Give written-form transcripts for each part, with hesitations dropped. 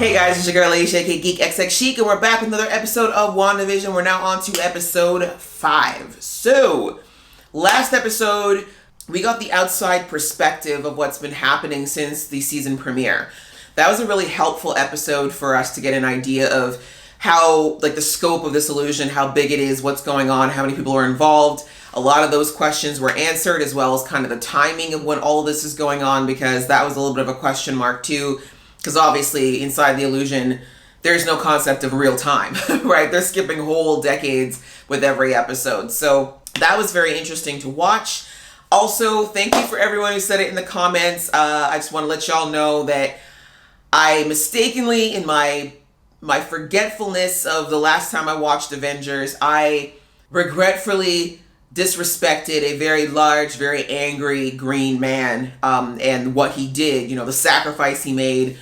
Hey guys, it's your girl Alicia, aka Geek XX Chic, and we're back with another episode of WandaVision. We're now on to episode 5. So, last episode, we got the outside perspective of what's been happening since the season premiere. That was a really helpful episode for us to get an idea of how, like, the scope of this illusion, how big it is, what's going on, how many people are involved. A lot of those questions were answered, as well as kind of the timing of when all of this is going on, because that was a little bit of a question mark too. Because obviously, inside the illusion, there's no concept of real time, right? They're skipping whole decades with every episode. So that was very interesting to watch. Also, thank you for everyone who said it in the comments. I just want to let y'all know that I mistakenly, in my forgetfulness of the last time I watched Avengers, I regretfully disrespected a very large, very angry green man, and what he did, you know, the sacrifice he made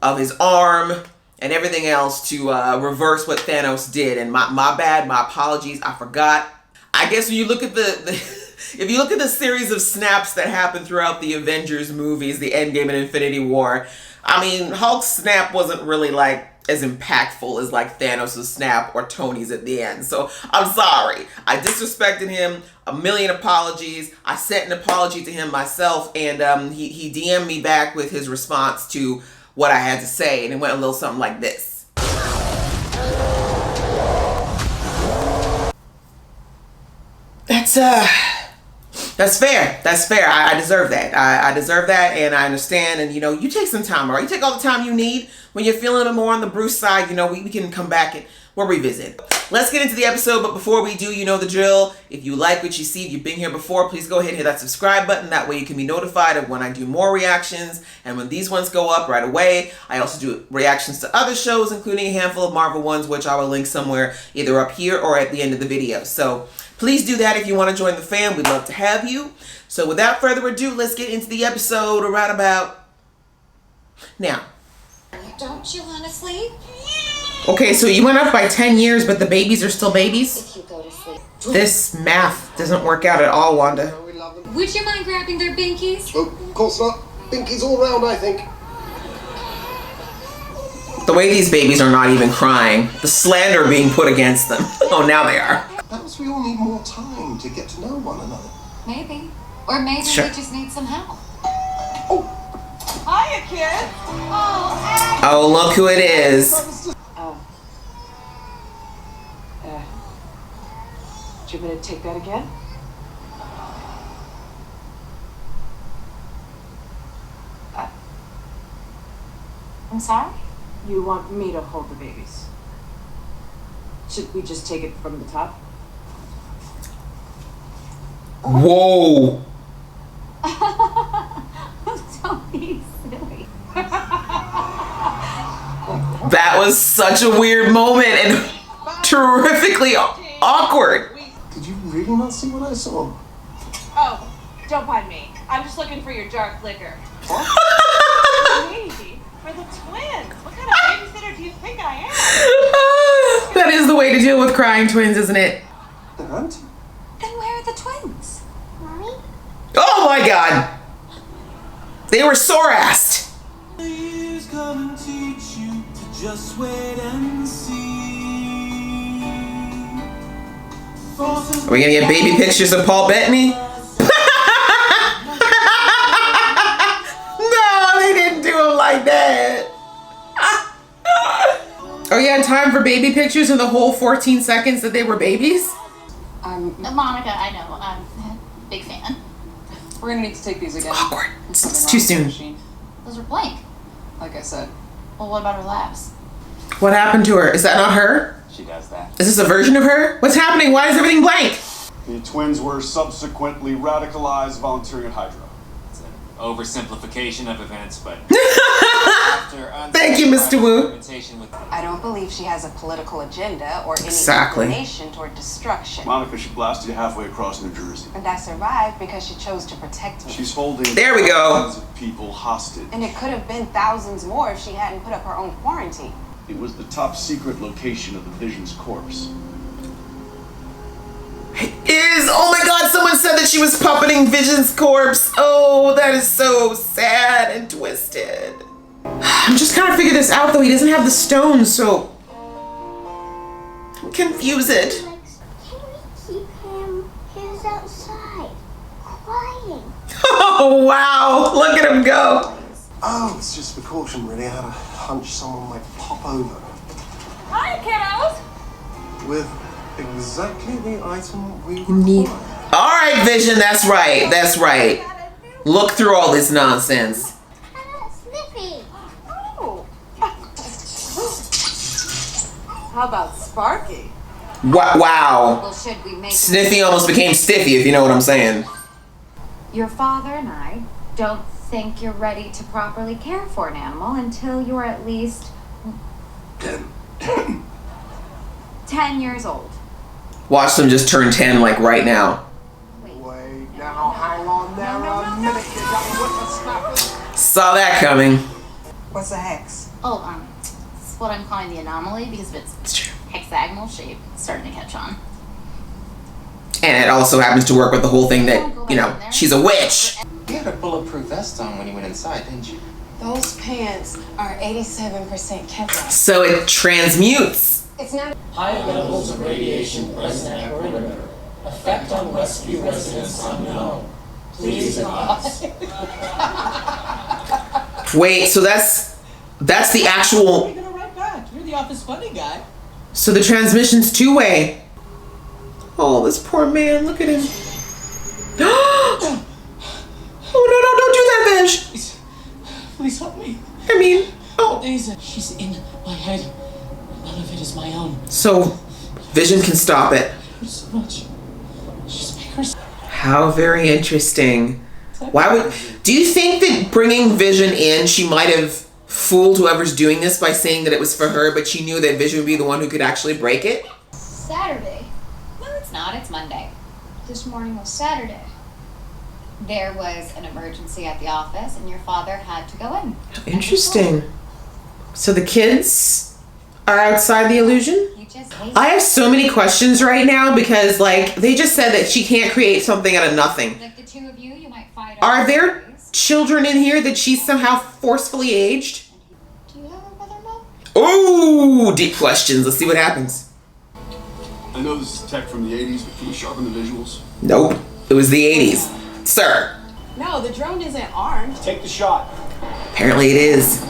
of his arm and everything else to reverse what Thanos did. And my bad, my apologies, I forgot. I guess when you look at the if you look at the series of snaps that happened throughout the Avengers movies, the Endgame and Infinity War, I mean, Hulk's snap wasn't really like as impactful as like Thanos' snap or Tony's at the end. So I'm sorry. I disrespected him. A million apologies. I sent an apology to him myself, and he DM'd me back with his response to what I had to say, and it went a little something like this. That's fair. That's fair. I deserve that. I deserve that, and I understand. And, you know, you take some time, all right? You take all the time you need. When you're feeling a little more on the Bruce side, you know, we can come back and we'll revisit. Let's get into the episode, but before we do, you know the drill. If you like what you see, if you've been here before, please go ahead and hit that subscribe button. That way you can be notified of when I do more reactions, and when these ones go up right away. I also do reactions to other shows, including a handful of Marvel ones, which I will link somewhere either up here or at the end of the video. So please do that if you want to join the fam. We'd love to have you. So without further ado, let's get into the episode right about now. Don't you want to sleep? Okay, so you went up by 10 years, but the babies are still babies? If you go to sleep. This math doesn't work out at all, Wanda. Would you mind grabbing their binkies? Oh, of course not. Binkies all round, I think. The way these babies are not even crying. The slander being put against them. Oh, now they are. Perhaps we all need more time to get to know one another. Maybe. Or maybe Sure. we just need some help. Oh, Hiya, kids. Oh, Oh, look who it is. Oh. Do you want me to take that again? I'm sorry? You want me to hold the babies? Should we just take it from the top? Whoa. Don't be silly. That was such a weird moment and terrifically awkward. did you really not see what I saw? Oh, don't mind me. I'm just looking for your dark liquor. Maybe. For the twins. What kind of babysitter do you think I am? That is the way to deal with crying twins, isn't it? There aren't. Then where are the twins? Mommy? Oh my god. They were sore-assed. Come and teach you to just wait and see. Are we gonna get baby pictures of Paul Bettany? No, they didn't do him like that. Oh yeah, time for baby pictures in the whole 14 seconds that they were babies? Monica, I know. I'm a big fan. We're gonna need to take these again. Awkward. It's too soon. Those are blank. Like I said. Well, what about her labs? What happened to her? Is that not her? She does that. Is this a version of her? What's happening? Why is everything blank? The twins were subsequently radicalized, volunteering at Hydra. It's an oversimplification of events, but Thank you, Mr. Wu. I don't believe she has a political agenda or any Exactly. inclination toward destruction. Monica, she blasted you halfway across New Jersey. And I survived because she chose to protect me. She's holding There we go. thousands of people hostage. And it could have been thousands more if she hadn't put up her own quarantine. It was the top secret location of the Vision's corpse. Oh my god, someone said that she was puppeting Vision's corpse. Oh, that is so sad and twisted. I'm just trying to figure this out though. He doesn't have the stone, so I'm confused. Can we keep him? He's outside, crying. Oh wow! Look at him go. Oh, it's just precaution, really. I had a hunch someone might pop over Hi, kiddos. with exactly the item we Neat. require. All right, Vision. That's right. That's right. Look through all this nonsense. Sniffy. Oh. How about Sparky? Wow. Well, should we make Sniffy almost became Stiffy, if you know what I'm saying. Your father and I don't think you're ready to properly care for an animal until you're at least 10 years old. Watch them just turn 10 like right now. Wait, now hang on there a minute, you young whippersnappers. Saw that coming. What's a hex? Oh, it's what I'm calling the anomaly because of its hexagonal shape. It's starting to catch on. And it also happens to work with the whole thing that, you know, she's a witch. You had a bulletproof vest on when you went inside, didn't you? Those pants are 87% Kevlar. So it transmutes. It's not. High levels of radiation present at perimeter. Effect on Westview residents unknown. Please advise. Wait, so that's the actual. You're gonna write back. You're the office funny guy. So the transmission's two-way. Oh, this poor man, look at him. Oh no, don't do that, Benj. Please help me. I mean, oh. She's in my head. None of it is my own. So Vision can stop it. So much. Just make her. How very interesting. Why would? Do you think that bringing Vision in, she might have fooled whoever's doing this by saying that it was for her, but she knew that Vision would be the one who could actually break it? Saturday. No, it's not. It's Monday. This morning was Saturday. There was an emergency at the office, and your father had to go in. Interesting. So the kids are outside the illusion? He just hates I have so many questions right now because, like, they just said that she can't create something out of nothing. like the two of you. You might fight. Are over there things. children in here that she's somehow forcefully aged? Do you have a brother, Mom? Ooh, deep questions. Let's see what happens. I know this is tech from the 80s, but can you sharpen the visuals? Nope. It was the 80s. Sir. No, the drone isn't armed. Take the shot. Apparently it is.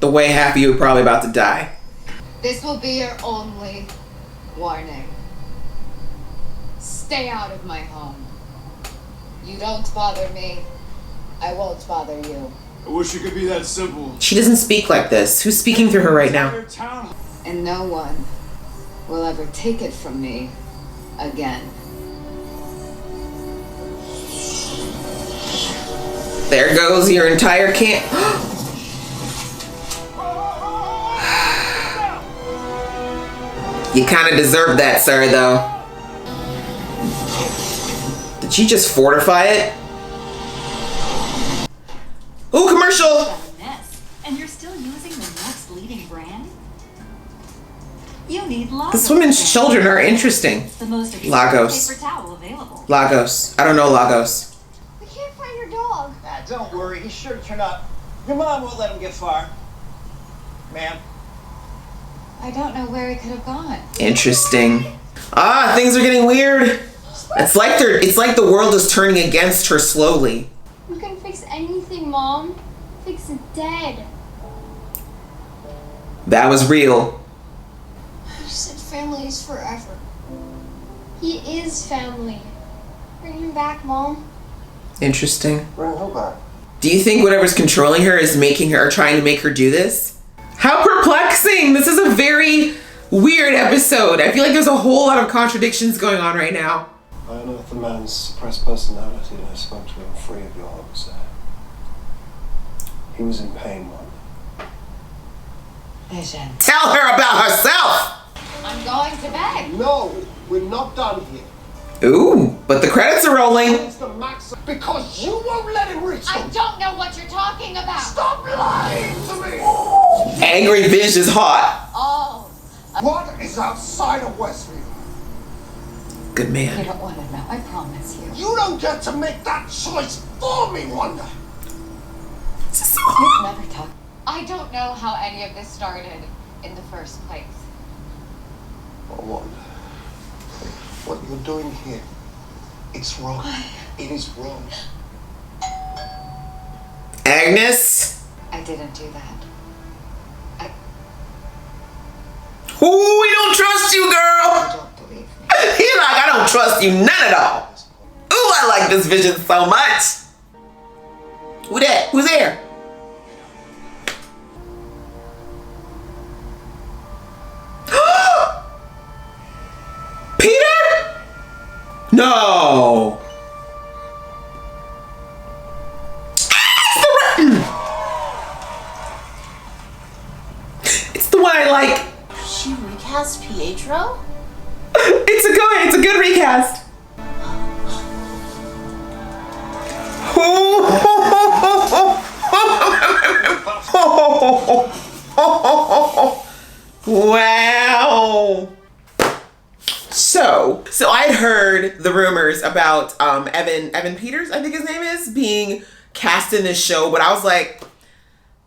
The way half of you are probably about to die. This will be your only warning. Stay out of my home. You don't bother me, I won't bother you. I wish it could be that simple. She doesn't speak like this. Who's speaking through her right now? And no one will ever take it from me again. There goes your entire camp. You kind of deserve that, sir, though. Did she just fortify it? Ooh, commercial! And you're still using the next leading brand? You need Lagos. This woman's children are interesting. The most expensive Lagos. paper towel available. Lagos. I don't know Lagos. We can't find your dog. Don't worry, he's sure to turn up. Your mom won't let him get far. Ma'am. I don't know where he could have gone. Interesting. Ah, things are getting weird. It's like the world is turning against her slowly. You can fix anything, Mom. Fix it dead. That was real. You said family is forever. He is family. Bring him back, Mom. Interesting. Bring her back. Do you think whatever's controlling her is making her or trying to make her do this? How perplexing! This is a very weird episode. I feel like there's a whole lot of contradictions going on right now. I unearthed the man's suppressed personality and I spoke to him free of your hogs. He was in pain, Wanda. Vision. Tell her about herself! I'm going to bed. No, we're not done here. Ooh, but the credits are rolling. It's the max because you won't let him reach I them. don't know what you're talking about. Stop lying to me! Angry Vish is hot. Oh. What is outside of Westview? Good You man. don't want to know, I promise you. You don't get to make that choice for me, Wanda. We've never talked. I don't know how any of this started in the first place. Oh, Wanda. What you're doing here, it's wrong. It is wrong. Agnes? I didn't do that. Ooh, we don't trust you, girl. You don't believe me. He's like, I don't trust you none at all. Ooh, I like this vision so much. Who that? Who's there? Peter? No. It's the one I like. She recast Pietro? It's a good recast. Wow. So I had heard the rumors about Evan Peters, I think his name is, being cast in this show, but I was like,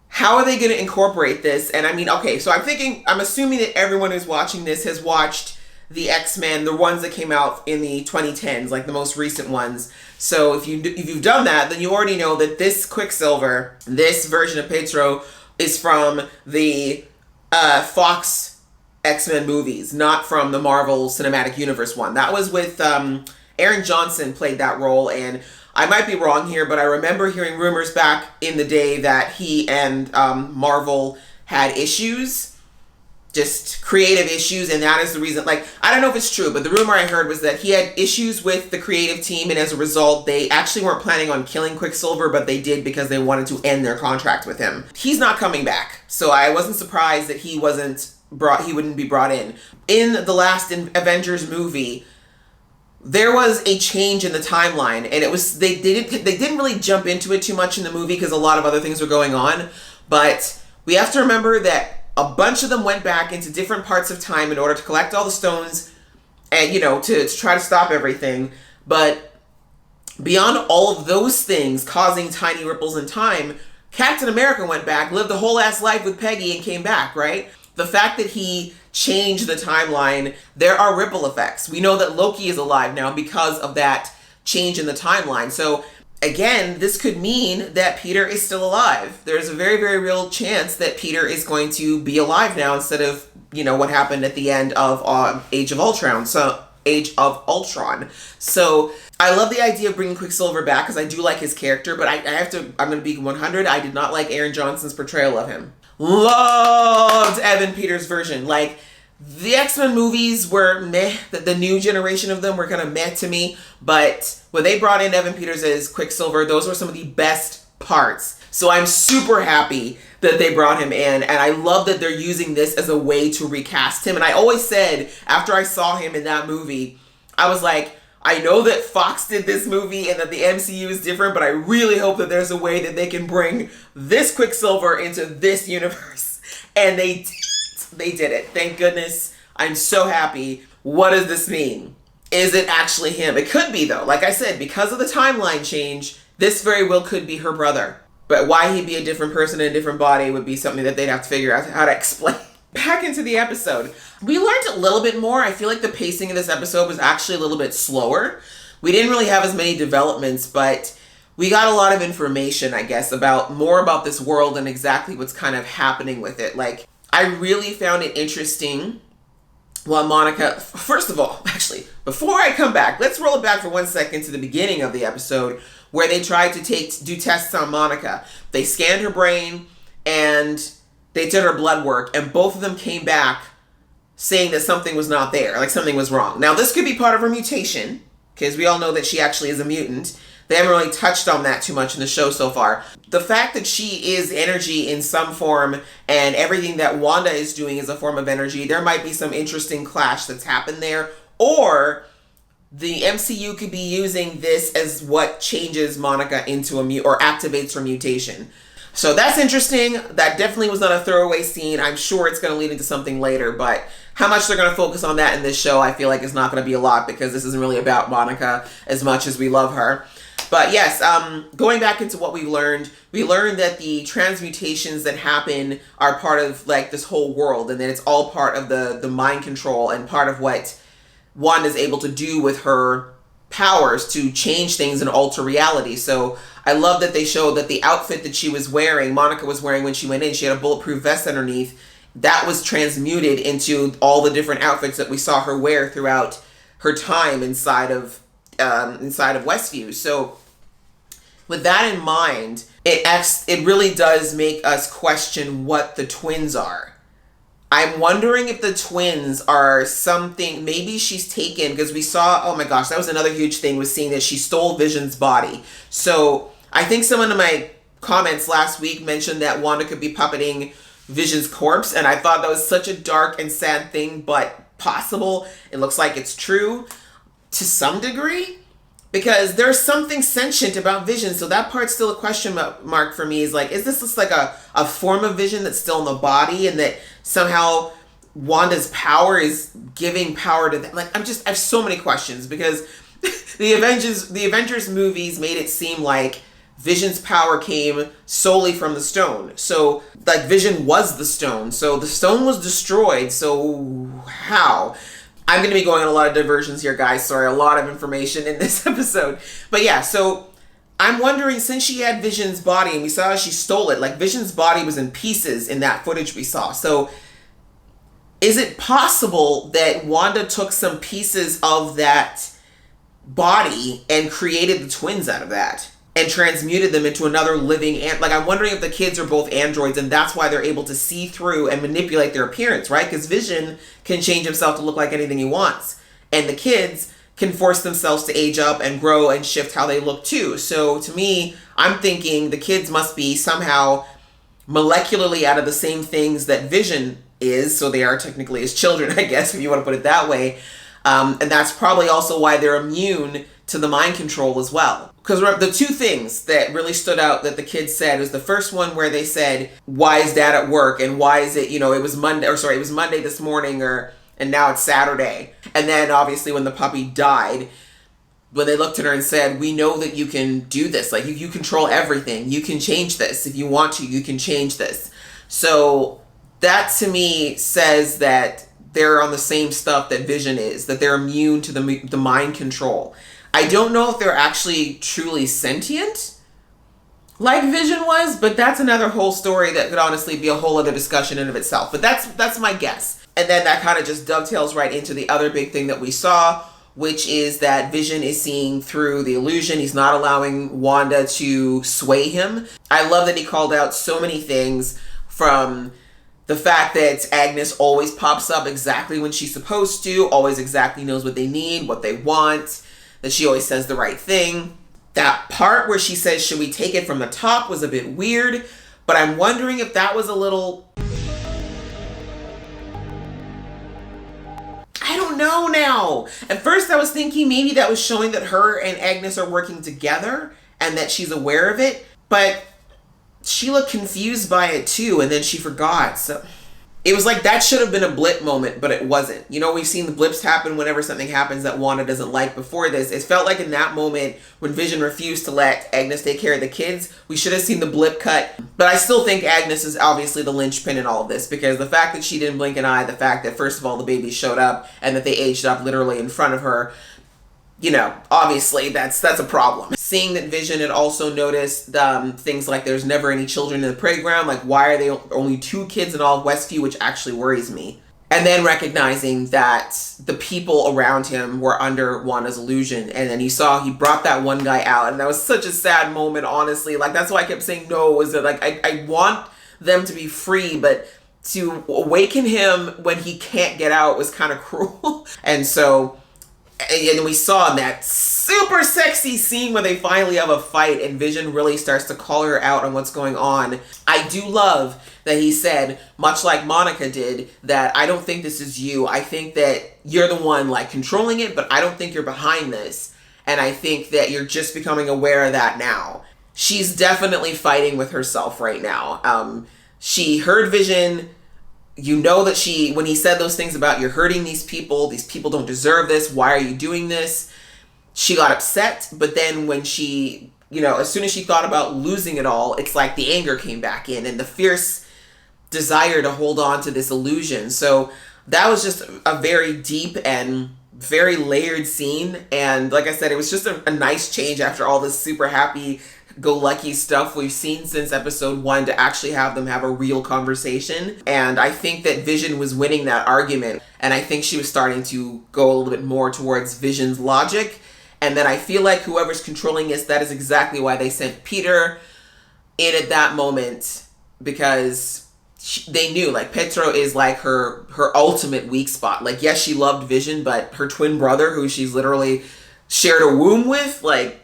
how are they going to incorporate this? And I mean, okay, so I'm assuming that everyone who's watching this has watched the X-Men, the ones that came out in the 2010s, like the most recent ones. So if you've done that, then you already know that this Quicksilver, this version of Pietro, is from the Fox X-Men movies, not from the Marvel Cinematic Universe one. That was with Aaron Johnson played that role, and I might be wrong here, but I remember hearing rumors back in the day that he and Marvel had issues, just creative issues, and that is the reason, like, I don't know if it's true, but the rumor I heard was that he had issues with the creative team, and as a result, they actually weren't planning on killing Quicksilver, but they did because they wanted to end their contract with him. He's not coming back, so I wasn't surprised that he wouldn't be brought in. In the last Avengers movie, there was a change in the timeline, and it was they didn't really jump into it too much in the movie because a lot of other things were going on, but we have to remember that a bunch of them went back into different parts of time in order to collect all the stones and, you know, to try to stop everything. But beyond all of those things causing tiny ripples in time, Captain America went back, lived a whole ass life with Peggy, and came back, right? The fact that he changed the timeline, there are ripple effects. We know that Loki is alive now because of that change in the timeline. So again, this could mean that Peter is still alive. There's a very, very real chance that Peter is going to be alive now instead of, you know, what happened at the end of Age of Ultron. So I love the idea of bringing Quicksilver back because I do like his character, but I'm going to be 100. I did not like Aaron Johnson's portrayal of him. Loved Evan Peters' version. Like, the X-Men movies were meh. The new generation of them were kind of meh to me. But when they brought in Evan Peters as Quicksilver, those were some of the best parts. So I'm super happy that they brought him in. And I love that they're using this as a way to recast him. And I always said, after I saw him in that movie, I was like, I know that Fox did this movie and that the MCU is different, but I really hope that there's a way that they can bring this Quicksilver into this universe. And they did it. Thank goodness. I'm so happy. What does this mean? Is it actually him? It could be, though. Like I said, because of the timeline change, this very well could be her brother. But why he'd be a different person in a different body would be something that they'd have to figure out how to explain. Back into the episode. We learned a little bit more. I feel like the pacing of this episode was actually a little bit slower. We didn't really have as many developments, but we got a lot of information, I guess, more about this world and exactly what's kind of happening with it. Like, I really found it interesting while Monica, first of all, actually, before I come back, let's roll it back for 1 second to the beginning of the episode where they tried to do tests on Monica. They scanned her brain and they did her blood work, and both of them came back saying that something was not there, like something was wrong. Now, this could be part of her mutation, because we all know that she actually is a mutant. They haven't really touched on that too much in the show so far. The fact that she is energy in some form and everything that Wanda is doing is a form of energy, there might be some interesting clash that's happened there. Or the MCU could be using this as what changes Monica into or activates her mutation. So that's interesting. That definitely was not a throwaway scene. I'm sure it's going to lead into something later, but how much they're going to focus on that in this show, I feel like is not going to be a lot because this isn't really about Monica as much as we love her. But yes, going back into what we learned that the transmutations that happen are part of like this whole world, and that it's all part of the mind control and part of what Wanda's able to do with her powers to change things and alter reality. So I love that they showed that the outfit that she was wearing, Monica was wearing when she went in, she had a bulletproof vest underneath, that was transmuted into all the different outfits that we saw her wear throughout her time inside of Westview. So with that in mind, it really does make us question what the twins are. I'm wondering if the twins are something, maybe she's taken, because we saw, oh my gosh, that was another huge thing, was seeing that she stole Vision's body. So I think someone in my comments last week mentioned that Wanda could be puppeting Vision's corpse, and I thought that was such a dark and sad thing, but possible. It looks like it's true to some degree, because there's something sentient about Vision. So that part's still a question mark for me, is like, is this just like a form of Vision that's still in the body, and that somehow Wanda's power is giving power to them? Like, I have so many questions, because the Avengers movies made it seem like Vision's power came solely from the stone. So like Vision was the stone. So the stone was destroyed. So how? I'm going to be going on a lot of diversions here, guys. Sorry, a lot of information in this episode. But yeah, so I'm wondering, since she had Vision's body and we saw she stole it, like Vision's body was in pieces in that footage we saw. So is it possible that Wanda took some pieces of that body and created the twins out of that and transmuted them into another living like, I'm wondering if the kids are both androids, and that's why they're able to see through and manipulate their appearance, right? Because Vision can change himself to look like anything he wants, and the kids can force themselves to age up and grow and shift how they look too. So to me, I'm thinking the kids must be somehow molecularly out of the same things that Vision is, so they are technically his children, I guess, if you want to put it that way. And that's probably also why they're immune to the mind control as well. Because the two things that really stood out that the kids said was the first one where they said, why is Dad at work? And why is it, it was Monday this morning, and now it's Saturday. And then obviously when the puppy died, when they looked at her and said, we know that you can do this. Like, you control everything. You can change this. If you want to, you can change this. So that to me says that they're on the same stuff that Vision is, that they're immune to the mind control. I don't know if they're actually truly sentient like Vision was, but that's another whole story that could honestly be a whole other discussion in of itself. But that's my guess. And then that kind of just dovetails right into the other big thing that we saw, which is that Vision is seeing through the illusion. He's not allowing Wanda to sway him. I love that he called out so many things, from the fact that Agnes always pops up exactly when she's supposed to, always exactly knows what they need, what they want, that she always says the right thing. That part where she says, should we take it from the top, was a bit weird, but I'm wondering if that was a little... I don't know now. At first I was thinking maybe that was showing that her and Agnes are working together and that she's aware of it, but she looked confused by it too, and then she forgot. So it was like that should have been a blip moment, but it wasn't. We've seen the blips happen whenever something happens that Wanda doesn't like before this. It felt like in that moment when Vision refused to let Agnes take care of the kids, we should have seen the blip cut. But I still think Agnes is obviously the linchpin in all of this, because the fact that she didn't blink an eye, the fact that first of all the babies showed up and that they aged up literally in front of her, obviously that's a problem. Seeing that Vision had also noticed things like there's never any children in the playground, like why are they only 2 kids in all of Westview, which actually worries me. And then recognizing that the people around him were under Wanda's illusion. And then he brought that one guy out, and that was such a sad moment, honestly. Like, that's why I kept saying no, is that like I want them to be free, but to awaken him when he can't get out was kind of cruel. And so, and we saw in that super sexy scene where they finally have a fight and Vision really starts to call her out on what's going on. I do love that he said, much like Monica did, that I don't think this is you. I think that you're the one like controlling it, but I don't think you're behind this. And I think that you're just becoming aware of that now. She's definitely fighting with herself right now. She heard Vision. That when he said those things about you're hurting these people don't deserve this, why are you doing this? she got upset, but then when she, you know, as soon as she thought about losing it all, it's like the anger came back in and the fierce desire to hold on to this illusion. So that was just a very deep and very layered scene. And like I said, it was just a nice change after all this super happy-go-lucky stuff we've seen since episode 1 to actually have them have a real conversation. And I think that Vision was winning that argument. And I think she was starting to go a little bit more towards Vision's logic. And then I feel like whoever's controlling this, that is exactly why they sent Peter in at that moment, because they knew, like, Pietro is like her ultimate weak spot. Like, yes, she loved Vision, but her twin brother, who she's literally shared a womb with, like,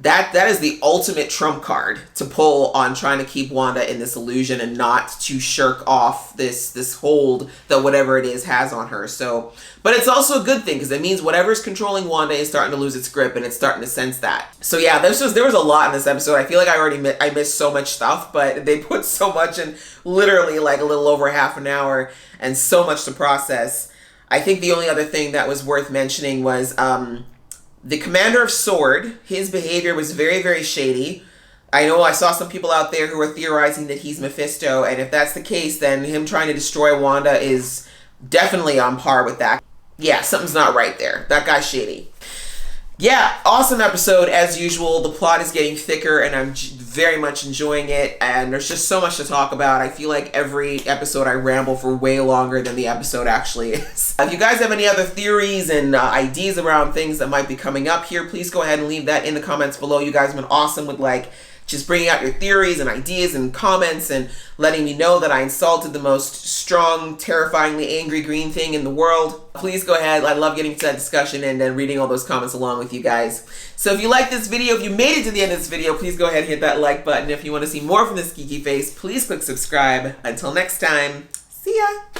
that is the ultimate trump card to pull on trying to keep Wanda in this illusion and not to shirk off this hold that whatever it is has on her. So, but it's also a good thing because it means whatever's controlling Wanda is starting to lose its grip, and it's starting to sense that. So yeah, there was a lot in this episode. I feel like I missed so much stuff, but they put so much in literally like a little over half an hour and so much to process. I think the only other thing that was worth mentioning was the commander of S.W.O.R.D., his behavior was very, very shady. I know I saw some people out there who are theorizing that he's Mephisto, and if that's the case, then him trying to destroy Wanda is definitely on par with that. Yeah, something's not right there. That guy's shady. Yeah, awesome episode as usual. The plot is getting thicker and I'm very much enjoying it, and there's just so much to talk about. I feel like every episode I ramble for way longer than the episode actually is. If you guys have any other theories and ideas around things that might be coming up here, please go ahead and leave that in the comments below. You guys have been awesome with like just bringing out your theories and ideas and comments and letting me know that I insulted the most strong, terrifyingly angry green thing in the world. Please go ahead. I love getting to that discussion and then reading all those comments along with you guys. So if you like this video, if you made it to the end of this video, please go ahead and hit that like button. If you want to see more from this geeky face, please click subscribe. Until next time, see ya!